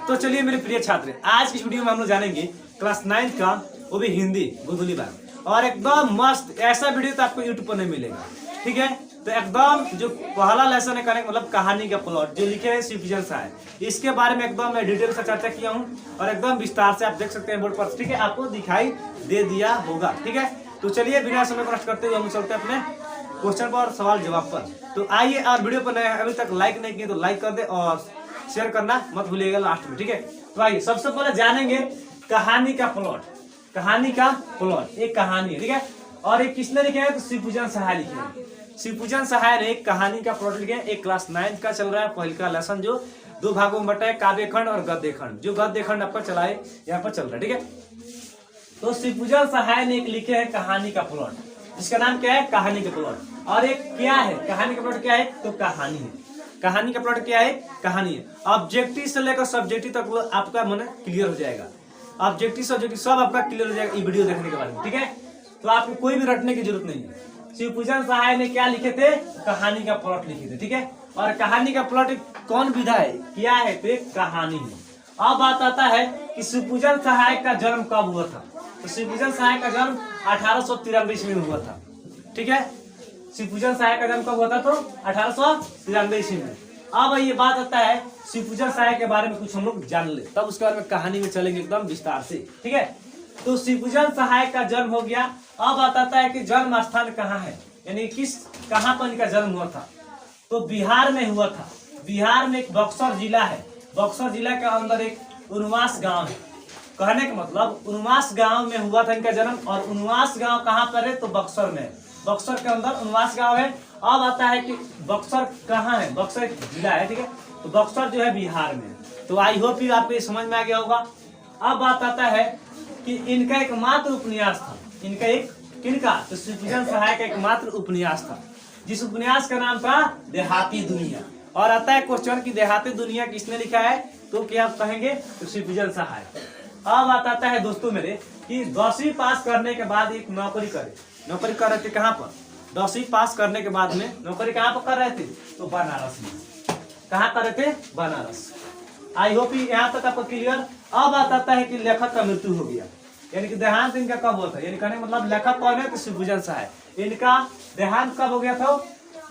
तो चलिए मेरे प्रिय छात्र, आज की वीडियो में हम लोग जानेंगे क्लास 9 का, वो भी हिंदी गोधूली बार, और एकदम मस्त ऐसा वीडियो तो आपको यूट्यूब पर नहीं मिलेगा। ठीक है, तो एकदम जो पहला लेसन है करने मतलब कहानी का प्लॉट जो लिखे हैं शिवजन साहब, इसके बारे में एकदम मैं डिटेल से चर्चा किया हूँ और एकदम विस्तार से आप देख सकते हैं बोर्ड पर। ठीक है, आपको दिखाई दे दिया होगा। ठीक है, तो चलिए बिना समय नष्ट करते हुए हम चलते हैं अपने क्वेश्चन पर, सवाल जवाब पर। तो आइए, और वीडियो पर नए अभी तक लाइक नहीं किए तो लाइक कर दे और शेयर करना मत भूलिएगा लास्ट में। ठीक है, तो आइए सबसे पहले जानेंगे कहानी का प्लॉट। कहानी का प्लॉट एक कहानी है, ठीक है, और एक किसने लिखे है तो शिवपूजन सहाय लिखे हैं। शिवपूजन सहाय ने एक कहानी का प्लॉट लिखे हैं। एक क्लास 9 का चल रहा है पहले का लेसन, जो 2 भागों में बटा है, काव्य खंड और गद्य खंड। जो गद्य खंड आपका चला है यहाँ पर चल रहा है। ठीक है, तो शिवपूजन सहाय ने एक लिखे है कहानी का प्लॉट, जिसका नाम क्या है कहानी का प्लॉट। और एक क्या है कहानी का प्लॉट, क्या है तो कहानी है। कहानी का प्लॉट क्या है कहानी है। ऑब्जेक्टिव से लेकर सब्जेक्टिव तक आपका मन क्लियर हो जाएगा। ऑब्जेक्टिव सब्जेक्टिव सब आपका क्लियर हो जाएगा ये वीडियो देखने के बाद। ठीक है, तो आपको कोई भी रटने की जरूरत नहीं है। शिवपूजन सहाय ने क्या लिखे थे, कहानी का प्लॉट लिखे थे। ठीक है, और कहानी का प्लॉट कौन विधा है, क्या है तो एक कहानी है। अब बात आता है कि शिवपूजन सहाय का जन्म कब हुआ था। तो शिवपूजन सहाय का जन्म 1893 में हुआ था। ठीक है, शिवपूजन सहाय का जन्म कब हुआ था तो 1893 में। अब ये बात आता है शिवपूजन सहाय के बारे में कुछ हम लोग जान ले, तब उसके बारे में कहानी में चलेंगे एकदम विस्तार से। ठीक है, तो शिवपूजन सहाय का जन्म हो गया। अब आता है कि जन्म स्थान कहाँ है, यानी किस कहाँ पर इनका जन्म हुआ था। तो बिहार में हुआ था। बिहार में एक बक्सर जिला है। बक्सर जिला के अंदर एक उनवास गांव है। कहने का मतलब उनवास गांव में हुआ था इनका जन्म। और उनवास गांव कहाँ पर है तो बक्सर में। बक्सर के अंदर उनवास गांव है। अब आता है कि बक्सर कहाँ है, बक्सर एक जिला है। ठीक है, तो बक्सर जो है बिहार में। तो आई होप ही आपको समझ में आ गया होगा। अब बात आता है कि इनका एक मात्र उपन्यास था। इनका एक किनका तो शिवपूजन सहाय का एक मात्र उपन्यास था, जिस उपन्यास का नाम था देहाती दुनिया। और आता है क्वेश्चन की देहाती दुनिया किसने लिखा है, तो क्या आप कहेंगे तो शिवपूजन सहाय। अब आता है दोस्तों मेरे कि 10वीं पास करने के बाद एक नौकरी करे। नौकरी कर रहे थे कहाँ पर, 10वीं पास करने के बाद में नौकरी कहाँ पर कर रहे थे तो बनारस में। कहाँ कर रहे थे बनारस। आई होप यहाँ तक आपको क्लियर। अब आता है कि लेखक का मृत्यु हो गया, यानी कि देहांत इनका कब हुआ था, यानी कहने मतलब लेखक कौन है तो शिवपूजन सहाय। इनका देहांत कब हो गया था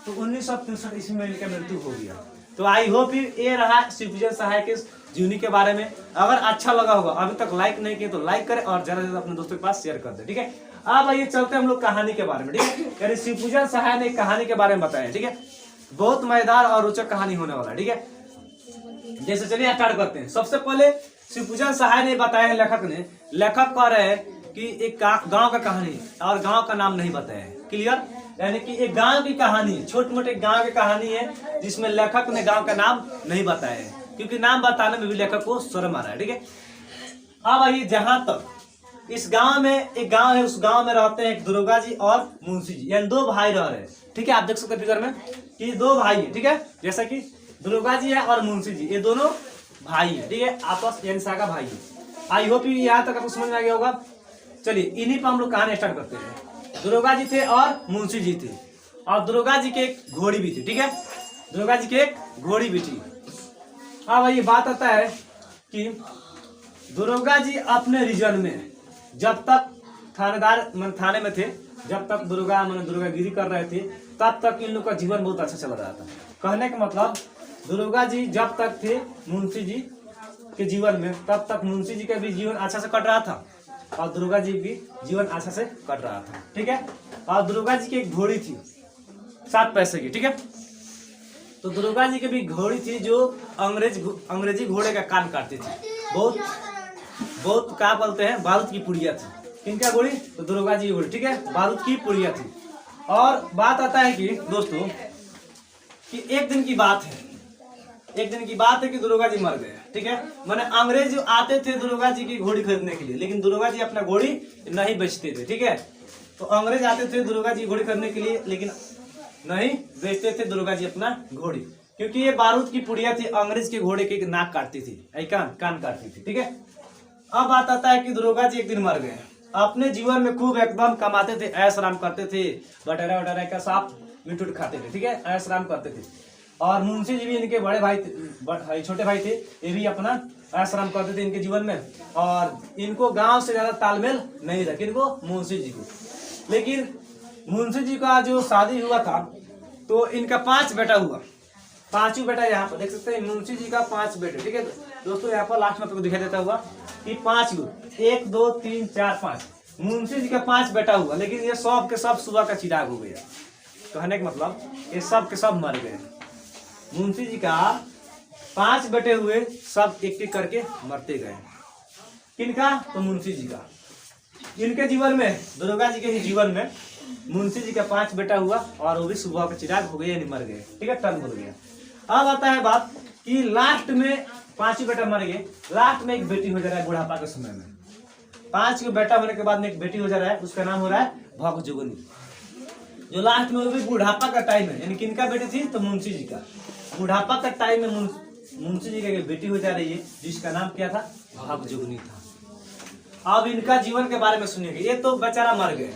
तो 1963 ईस्वी में इनका मृत्यु हो गया। तो आई होप ये रहा शिवपूजन सहाय के जीवनी के बारे में। अगर अच्छा लगा होगा, अभी तक लाइक नहीं किए तो लाइक करें और ज्यादा से ज्यादा अपने दोस्तों के पास शेयर कर दे। ठीक है, अब आइए चलते हैं हम लोग कहानी के बारे में। ठीक है, यानी शिवपूजन सहाय ने कहानी के बारे में बताया। ठीक है, बहुत मजेदार और रोचक कहानी होने वाला है। ठीक है, जैसे चलिए स्टार्ट करते हैं। सबसे पहले शिवपूजन सहाय ने बताया है, लेखक कह रहे हैं कि एक गांव का कहानी है और गांव का नाम नहीं बताया है। क्लियर, यानी कि एक गांव की कहानी है, छोटे मोटे गांव की कहानी है, जिसमें लेखक ने गांव का नाम नहीं बताया है, क्योंकि नाम बताने में भी लेखक को शर्म आ रहा है। ठीक है, अब आइए जहां तक इस गांव में एक गांव है, उस गांव में रहते हैं एक दरोगा जी और मुंशी जी, यानी 2 भाई रह रहे हैं। ठीक है, आप देख सकते हैं फिगर में कि 2 भाई है। ठीक है, जैसा कि दरोगा जी है और मुंशी जी, ये दोनों भाई है। ठीक है, आपस यानी सागा भाई है। आई होप यहाँ तक आपको समझ में आ गया होगा। चलिए इन्हीं पर हम लोग कहानी स्टार्ट करते हैं। दरोगा जी थे और मुंशी जी थे, और दरोगा जी के एक घोड़ी भी थी। ठीक है, दरोगा जी के एक घोड़ी भी थी। अब ये बात आता है कि दरोगा जी अपने रीजन में जब तक थाने में थे, जब तक दरोगागिरी कर रहे थे, तब तक इन लोग का जीवन बहुत अच्छा चल रहा था। कहने का मतलब दरोगा जी जब तक थे मुंशी जी के जीवन में, तब तक मुंशी जी का भी जीवन अच्छा से कट रहा था और दरोगा जी भी जीवन अच्छा से कट रहा था। ठीक है, और दरोगा जी की एक घोड़ी थी 7 पैसे की। ठीक है, तो दरोगा जी की भी घोड़ी थी जो अंग्रेजी घोड़े का कान काटती थी। बहुत क्या बोलते हैं बारूद की पुड़िया थी। किनका घोड़ी तो दरोगा जी की घोड़ी। ठीक है, बारूद की पुड़िया थी। और बात आता है कि दोस्तों कि एक दिन की बात है कि दरोगा जी मर गए। ठीक है, मैंने अंग्रेज आते थे दरोगा जी की घोड़ी खरीदने के लिए, लेकिन दरोगा जी अपना घोड़ी नहीं बेचते थे। ठीक है, तो अंग्रेज आते थे दरोगा जी घोड़ी खरीदने के लिए, लेकिन नहीं बेचते थे दरोगा जी अपना घोड़ी, क्योंकि ये बारूद की पुड़िया थी, अंग्रेज के घोड़े के नाक काटती थी, कान काटती थी। ठीक है, अब बात आता है कि दरोगा जी एक दिन मर गए। अपने जीवन में खूब एकदम कमाते थे, ऐश आराम करते थे, बटेरा वटेरा का साफ मिठुट खाते थे। ठीक है, ऐश आराम करते थे। और मुंशी जी भी इनके बड़े भाई छोटे भाई थे, ये भी अपना आश्रम करते थे इनके जीवन में। और इनको गांव से ज्यादा तालमेल नहीं था, किनको, मुंशी जी को। लेकिन मुंशी जी का जो शादी हुआ था तो इनका 5 बेटा हुआ, 5 बेटा यहाँ पर देख सकते हैं मुंशी जी का 5 बेटे। ठीक है दोस्तों, यहाँ पर लास्ट में आपको दिखाई देता हुआ कि 5 गो, 1 2 3 4 5 मुंशी जी का 5 बेटा हुआ। लेकिन ये सब के सब सुबह का चिराग हो गया। कहने का मतलब ये सब के सब मर गए। मुंशी जी का 5 बेटे हुए, सब एक एक करके मरते गए। किनका, तो मुंशी जी का। इनके जीवन में, दुर्गा जी के ही जीवन में मुंशी जी का 5 बेटा हुआ और वो भी सुबह का चिराग हो गए, यानी मर गए। ठीक है, टर्न हो गया। अब आता है बात कि लास्ट में 5 बेटा मर गए, लास्ट में एक बेटी हो जा रहा है बुढ़ापा के समय में। 5 बेटा होने के बाद में एक बेटी हो जा रहा है, उसका नाम हो रहा है भगजोगनी। जो लास्ट में वो भी बुढ़ापा का टाइम है, यानी किनका बेटी थी, तो मुंशी जी का। बुढ़ापा का टाइम में मुंशी जी का बेटी हो जा रही है, जिसका नाम क्या था, भगजोगनी था। अब इनका जीवन के बारे में सुनिएगा। ये तो बेचारा मर गए,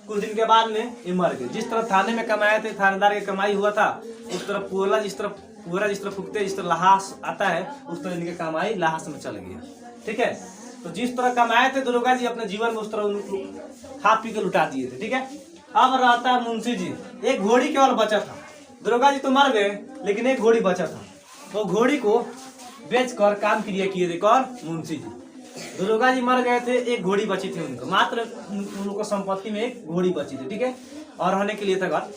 कुछ दिन के बाद में ये मर गए। जिस तरह थाने में कमाए थे, थानेदार की कमाई हुआ था, उस तरह पूरा जिस तरह फूकते, जिस तरह लहास आता है, उस तरह इनकी कमाई लहास में चल गया। ठीक है, तो जिस तरह कमाए थे दुर्गा जी अपने जीवन में, उस तरह खा पी के लुटा दिए थे। ठीक है, अब रहता है मुंशी जी। एक घोड़ी केवल बचा था, दुर्गा जी तो मर गए लेकिन एक घोड़ी बचा था। तो घोड़ी को बेचकर काम क्रिया किए थे कौन, मुंशी जी। दुर्गा जी मर गए थे, एक घोड़ी बची थी उनको, मात्र उन लोगों संपत्ति में एक घोड़ी बची थी। ठीक है, और रहने के लिए था घर।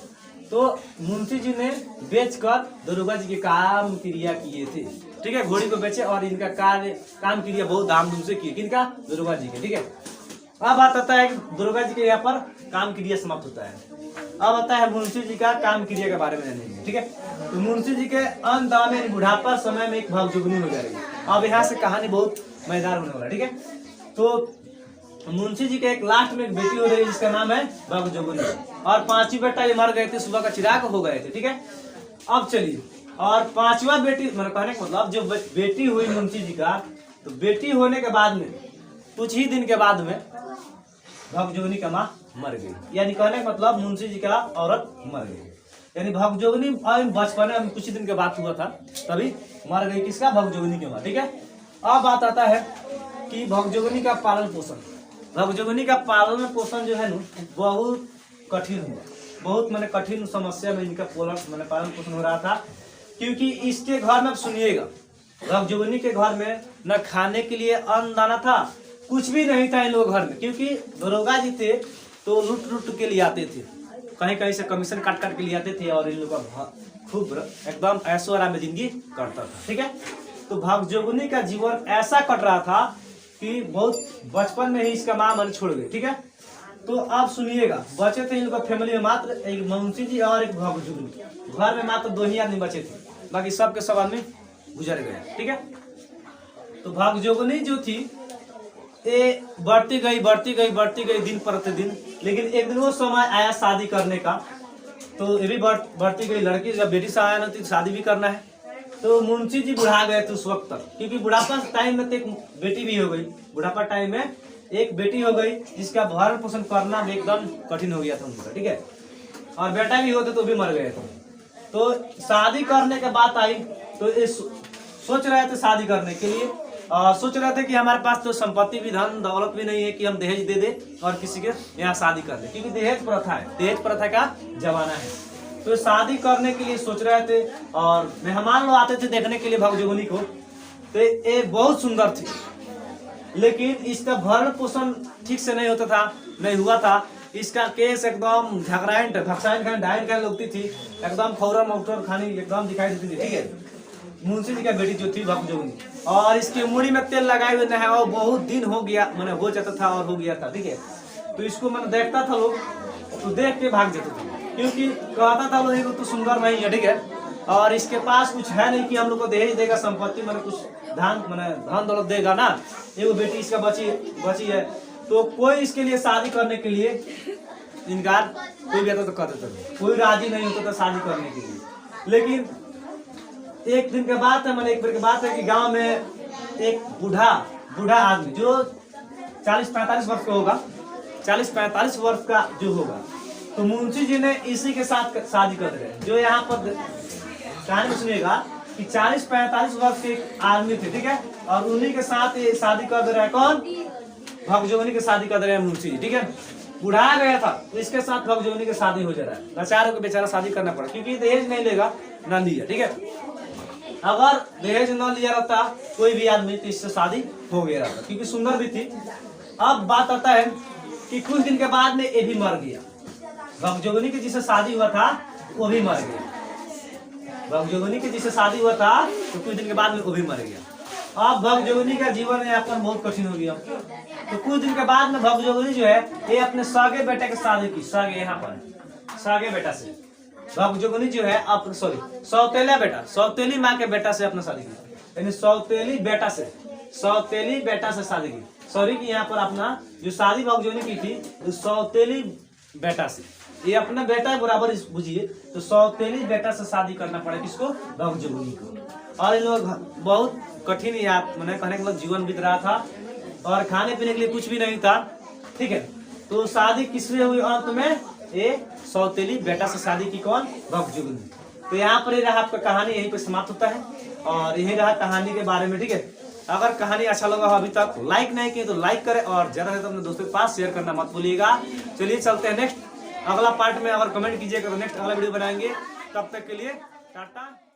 तो मुंशी जी ने बेचकर दुर्गा जी के काम क्रिया किए थे। ठीक है, घोड़ी को बेचे और इनका काम क्रिया बहुत धामधूम से किए। किनका, दुर्गा जी के। ठीक है, अब बात आता है दुर्गा जी के यहाँ पर काम क्रिया समाप्त होता है। अब आता है मुंशी जी का काम क्रिया के बारे में जानेंगे। ठीक है, तो मुंशी जी के अंत में बुढ़ापा समय में एक भगजोगनी हो जाएगी। अब यहाँ से कहानी बहुत मजेदार होने वाला है। ठीक है, तो मुंशी जी के एक लास्ट में एक बेटी हो रही है, जिसका नाम है भगजोगनी। और 5 बेटा ये मर गए थे, सुबह का चिराग हो गए थे। ठीक है, अब चलिए, और 5वां बेटी, मतलब कहने का मतलब जो बेटी हुई मुंशी जी का, तो बेटी होने के बाद में कुछ ही दिन के बाद में भगजोगनी का माँ मर गई। यानी कहने का मतलब मुंशी जी का औरत मर गई, यानी भगजोगनी बचपन में कुछ ही दिन के बाद हुआ था, तभी मर गई। किसका, भगजोगनी की माँ। ठीक है, अब बात आता है कि भगजोगनी का पालन पोषण। भगजोगनी का पालन पोषण जो है ना, बहुत कठिन हुआ। बहुत मैंने कठिन समस्या में इनका पालन पोषण हो रहा था। क्योंकि इसके घर में, सुनिएगा, भगजोगनी के घर में न खाने के लिए अन्न दाना था, कुछ भी नहीं था इन लोगों घर में। क्योंकि दरोगा जी थे तो लूट के लिए आते थे, कहीं कहीं से कमीशन काट के लिए आते थे, और इन लोगों का खूब एकदम ऐशो आराम में जिंदगी करता था। ठीक है, तो भगजोगनी का जीवन ऐसा कट रहा था कि बहुत बचपन में ही इसका माँ मन छोड़ गई। ठीक है, तो अब सुनिएगा, बचे थे इन लोग फैमिली में मात्र एक मुंशी जी और एक भगजोगनी। घर में मात्र 2 ही आदमी बचे थे, बाकी सब के सब आदमी गुजर गए। ठीक है, तो भगजोगनी जो थी ये बढ़ती गई दिन प्रतिदिन। लेकिन एक दिन वो समय आया शादी करने का, तो ये भी बढ़ती गई। लड़की जब बेटी से आया ना, तो शादी भी करना है। तो मुंशी जी बुढ़ा गए थे उस वक्त तक, क्योंकि बुढ़ापा टाइम में तो एक बेटी भी हो गई। बुढ़ापा टाइम में एक बेटी हो गई, जिसका भरण पोषण करना भी एकदम कठिन हो गया था उनका। ठीक है, और बेटा भी होते तो भी मर गए थे। तो शादी करने के बात आई, तो ये सोच रहे थे शादी करने के लिए, सोच रहे थे कि हमारे पास तो संपत्ति भी, धन दौलत भी नहीं है कि हम दहेज दे दे और किसी के यहाँ शादी कर ले, क्योंकि दहेज प्रथा है, दहेज प्रथा का जमाना है। तो शादी करने के लिए सोच रहे थे, और मेहमान लोग आते थे देखने के लिए भगजोगनी को। तो ये बहुत सुंदर थी, लेकिन इसका भरण पोषण ठीक से नहीं होता था, नहीं हुआ था। इसका केस एकदम झगड़ाइन डाइन खाने लगती थी, एकदम खौरा मौटर खानी एकदम दिखाई देती थी। ठीक है, मुंशी जी का बेटी जो थी भगजोगनी, और इसकी मुड़ी में तेल लगाए हुए नहीं, और बहुत दिन हो गया, मैंने हो जाता था और हो गया था। ठीक है, तो इसको मैंने देखता था लोग, तो देख के भाग जाते थे, क्योंकि कहता था लोग ये तो सुंदर नहीं है। ठीक है, और इसके पास कुछ है नहीं कि हम लोग को दहेज देगा, संपत्ति मैंने कुछ धन दौलत देगा ना। एगो बेटी इसका बची है, तो कोई इसके लिए शादी करने के लिए इनकार, कोई भी आता तो कर देता था, कोई राजी नहीं होता था शादी करने के लिए। लेकिन एक दिन के बात है, मैंने एक बार की बात है कि गांव में एक बूढ़ा आदमी जो 40-45 वर्ष का होगा, 40-45 वर्ष का जो होगा, तो मुंशी जी ने इसी के साथ शादी कर रहे, जो यहाँ पर कहानी में सुनिएगा कि 40-45 वर्ष के आदमी थे, ठीक है, और उन्हीं के साथ ये शादी कर दे रहा है कौन, भगजोगनी की शादी कर दे रहे हैं मुंशी, ठीक है। बुढ़ा गया था तो इसके साथ भगजोगनी की शादी हो जा रहा है, लाचारों को बेचारा शादी करना पड़ा क्योंकि दहेज नहीं लेगा, ना लिया, ठीक है। अगर दहेज न लिया रहता कोई भी आदमी तो इससे शादी हो गया रहता क्योंकि सुंदर भी थी। अब बात आता है कि कुछ दिन के बाद में ये भी मर गया, भगजोगनी की जिससे शादी हुआ था वो भी मर गया, भगजोगनी की जिससे शादी हुआ था तो कुछ दिन के बाद में वो भी मर गया। अब भगजोगनी का जीवन यापन बहुत कठिन हो गया। तो कुछ दिन के बाद में भगजोगनी जो है ये अपने सगे बेटे के शादी की, सगे यहाँ पर सगे बेटा से भगजोगनी जो है अपने सौतेला बेटा, सौतेली माँ के बेटा से अपना शादी की, यानी सौतेली बेटा से शादी की। सॉरी कि यहाँ पर अपना जो शादी भगजोगनी की थी तो सौतेली बेटा से, ये अपना बेटा है बराबर बुझिए, तो सौतेली बेटा से शादी करना पड़ा किसको, भगजोगनी को। और इन लोग बहुत कठिन याद मैंने कहने के मतलब जीवन बीत रहा था और खाने पीने के लिए कुछ भी नहीं था, ठीक है। तो शादी किससे हुई अंत में, ये सौतेली बेटा से शादी की कौन, भगजोगनी। तो यहाँ पर ये रहा आपका कहानी, यहीं पे समाप्त होता है और यही रहा कहानी के बारे में, ठीक है। अगर कहानी अच्छा लगा हो अभी तक लाइक नहीं किए तो लाइक करें और ज्यादा से अपने दोस्तों के पास शेयर करना मत भूलिएगा। चलिए चलते हैं नेक्स्ट अगला पार्ट में, अगर कमेंट कीजिएगा तो नेक्स्ट अगला वीडियो बनाएंगे। तब तक के लिए टाटा।